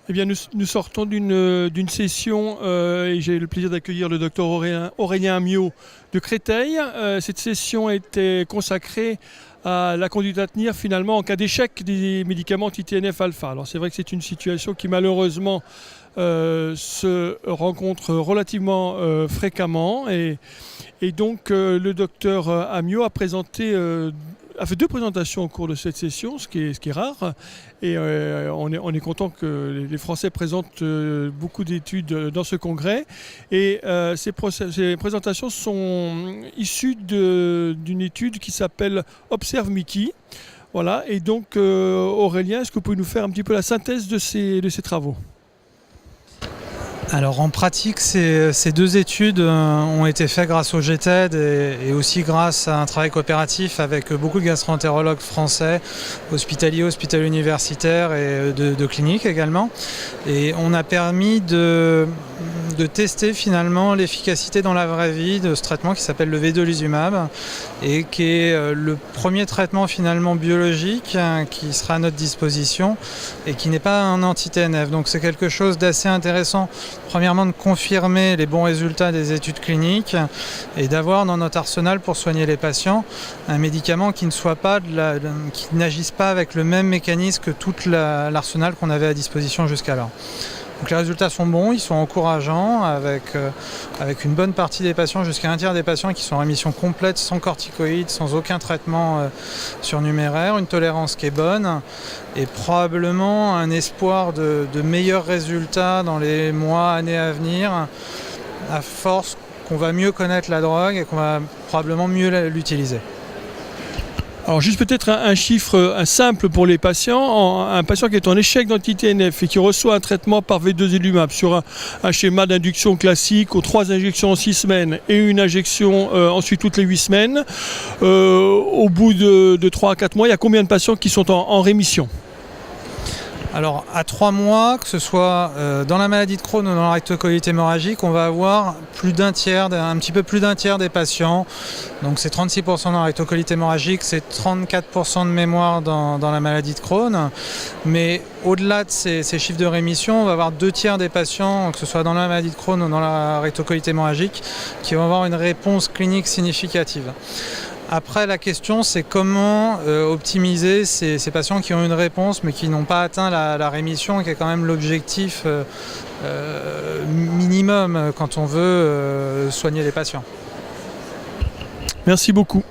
Eh bien, nous sortons d'une session et j'ai le plaisir d'accueillir le docteur Aurélien Amiot de Créteil. Cette session était consacrée à la conduite à tenir finalement en cas d'échec des médicaments anti-TNF-alpha. Alors c'est vrai que c'est une situation qui malheureusement se rencontre relativement fréquemment et donc le docteur Amiot a fait deux présentations au cours de cette session, ce qui est rare. Et on est content que les Français présentent beaucoup d'études dans ce congrès. Et ces présentations sont issues d'une étude qui s'appelle Observe Mickey. Voilà. Et donc, Aurélien, est-ce que vous pouvez nous faire un petit peu la synthèse de ces travaux ? Alors en pratique, ces deux études ont été faites grâce au GTED et aussi grâce à un travail coopératif avec beaucoup de gastro-entérologues français, hospitaliers, hospitalo-universitaires et de cliniques également. Et on a permis de tester finalement l'efficacité dans la vraie vie de ce traitement qui s'appelle le vedolizumab et qui est le premier traitement finalement biologique qui sera à notre disposition et qui n'est pas un anti-TNF. Donc c'est quelque chose d'assez intéressant. Premièrement, de confirmer les bons résultats des études cliniques et d'avoir dans notre arsenal pour soigner les patients un médicament qui qui n'agisse pas avec le même mécanisme que tout l'arsenal qu'on avait à disposition jusqu'alors. Donc les résultats sont bons, ils sont encourageants avec une bonne partie des patients, jusqu'à un tiers des patients qui sont en rémission complète, sans corticoïdes, sans aucun traitement surnuméraire, une tolérance qui est bonne et probablement un espoir de meilleurs résultats dans les mois, années à venir, à force qu'on va mieux connaître la drogue et qu'on va probablement mieux l'utiliser. Alors juste peut-être un chiffre simple pour les patients. Un patient qui est en échec d'anti-TNF et qui reçoit un traitement par vedolizumab sur un schéma d'induction classique aux 3 injections en 6 semaines et une injection ensuite toutes les 8 semaines, au bout de 3 à 4 mois, il y a combien de patients qui sont en rémission ? Alors à 3 mois, que ce soit dans la maladie de Crohn ou dans la rectocolite hémorragique, on va avoir un petit peu plus d'un tiers des patients. Donc c'est 36% dans la rectocolite hémorragique, c'est 34% de mémoire dans la maladie de Crohn. Mais au-delà de ces chiffres de rémission, on va avoir 2 tiers des patients, que ce soit dans la maladie de Crohn ou dans la rectocolite hémorragique, qui vont avoir une réponse clinique significative. Après, la question, c'est comment optimiser ces patients qui ont une réponse mais qui n'ont pas atteint la rémission, qui est quand même l'objectif minimum quand on veut soigner les patients. Merci beaucoup.